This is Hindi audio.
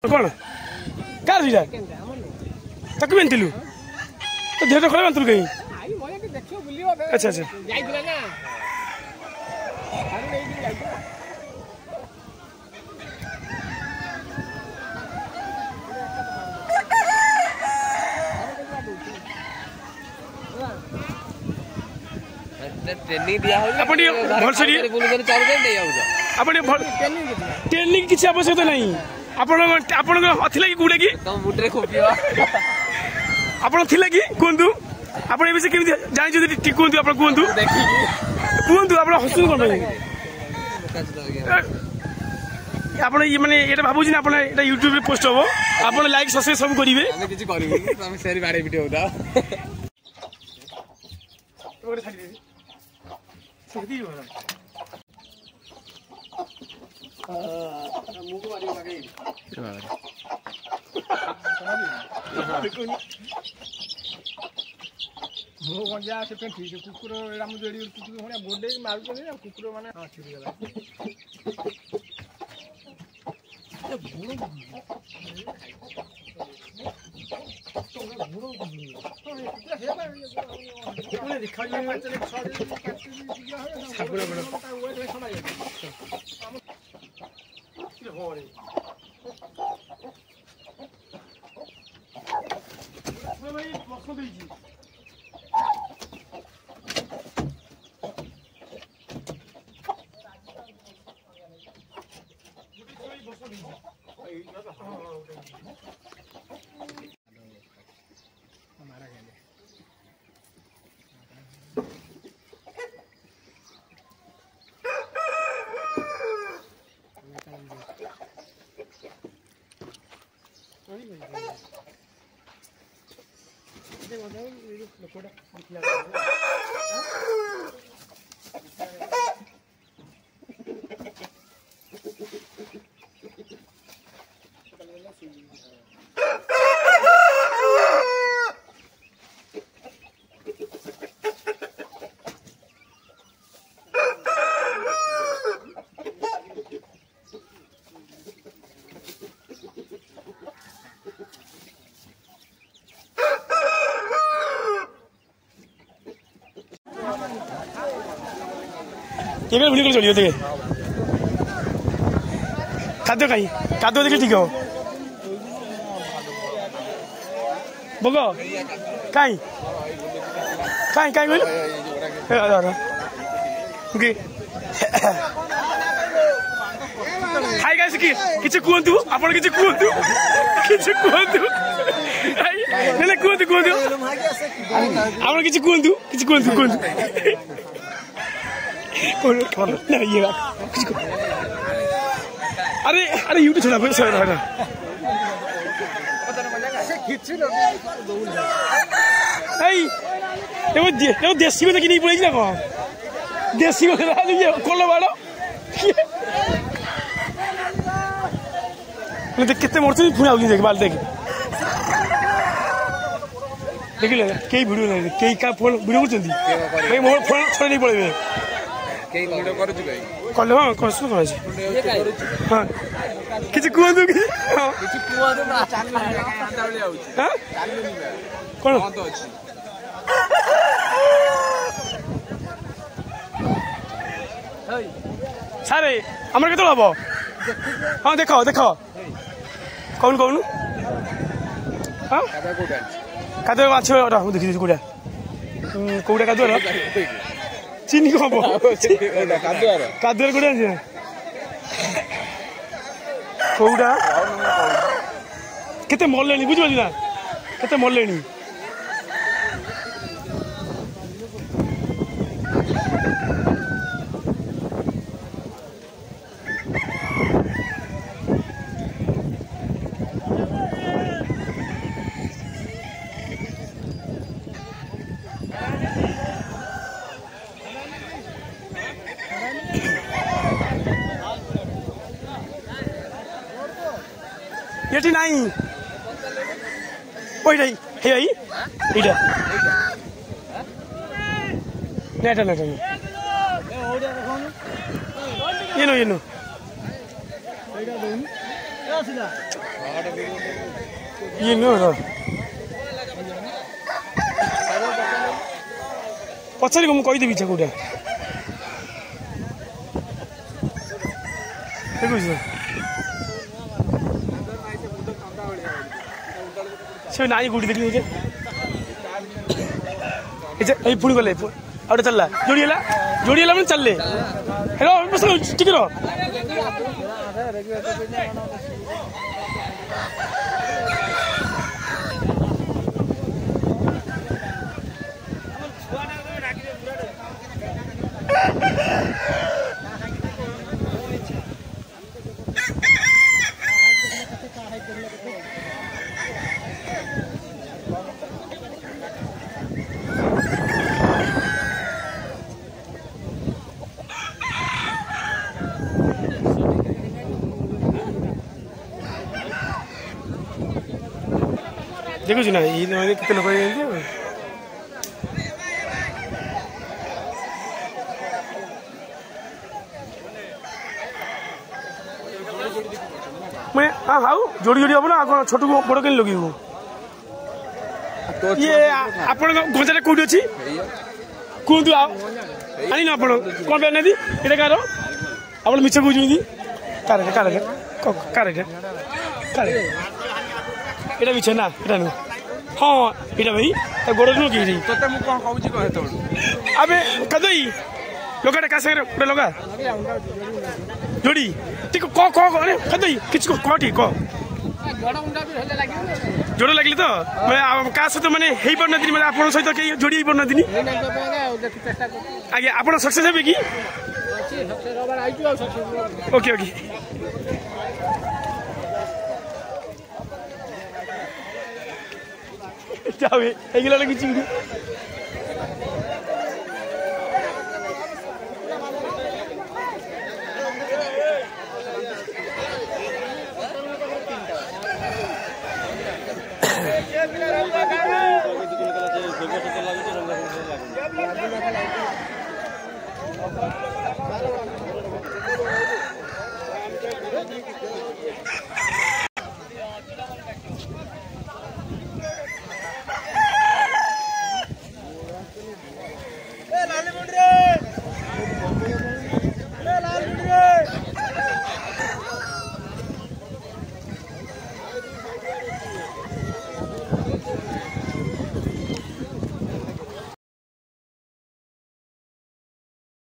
कौन कार जीरा तक भी अंतिलु तो देह तो खराब अंतिलु कहीं अच्छा अच्छा ट्रेनिंग दिया हो अपन भल से ट्रेनिंग किसी आवश्यकता नहीं आपण आपण अथिला कि गुडे की तो मुटरे खोपियो आपण थिला कि कोंदु आपण ए विषय केमि जानि जदि ठीक कोंदु आपण कोंदु देखि कोंदु आपण हसु कोन आपण ये माने एटा भाबु छी आपण एटा YouTube रे पोस्ट होबो आपण लाइक सब्सक्राइब सब करिवे हम किछि करिवे हम शेयर बारे वीडियो होता ओरे छाडी दे छाडी हो मुको मारियो बागे मो गंजा से पेंटी से कुकुर राम जोड़ी कुकुर होने गोडे मारू को कुकुर माने हां छिरी गला ए बुड़ो बुड़ो बुड़ो दिखा ले चले छाड़ी होरे भाई बखो देजी हमारा गले ये वीडियो कॉल चलिए देखे खाद्य कहीं खाद्य देखे ठीक हो बगो कहीं कहीं कहीं बोल ओके हाय गाइस किछि कुहंतु आपण किछि कुहंतु ने कुहंतु आपण किछि कुहंतु कौन ना ये अरे अरे यूट्यूब छोड़ा भाई सर ना ये देसी को तो नहीं बोले ना कौन देसी को ना ये कौन वाला मैं देख कितने मोर्चे नहीं फुना होगी देख बाल देख ले कई वीडियो नहीं कई का फोन वीडियो करछंती भाई मोर फोन छोड़ नहीं पड़े कई वीडियो करू छु भाई कल हां कष्ट करे छी हां किछि कुहंतु कि हां किछि कुहंतु ना चालू आंदावली आउछ हां चालू नि कोन बंद अछि हेय सारे हमर केतो हबो हां देखो देखो कौन कौन हां कादा कोडा कादा माछ रा देखि कोडा कोडा कादो रा चीनी को हबो कादुर कोडा जे कोडा केते मल्लेनी बुझबो ना केते मल्लेनी ये नहीं ओई नहीं हे आई इडा नेटा नेटा ये नो ये नुह पचारि को मुझे कहीदेवी कौटा देखुछ से नाई कौटी देखिए ये पुणी गले आउटे चलला जोड़ी मैंने चलले हेलो बस टिके रह देखुच ना ये केते लोक मैं हाँ हाउ जोड़ी जोड़ी हम ना छोटू को बड़ कहीं लगे ये आप गंजा कौटी अच्छी कहतु आनी ना आप कौन पे आनी ये कार आप मिछ कौन कार एटा मिछ ना एटा नु हाँ एटा भाई गोड़ नु कि तोते मु कोन कहूची कहे तोड़ अबे कदई लोकाटा का संगे गोटे लगा जोड़ी ठीक क अरे कदई किछ को ठीक क जोड़ लगले तो मैं का सहित माने हेई पर नदिनी माने आपन सहित के जोड़ी पर नदिनी आगे आपन सक्सेस हेबे की ओके ओके जावे एगला लगी चिंगी लागू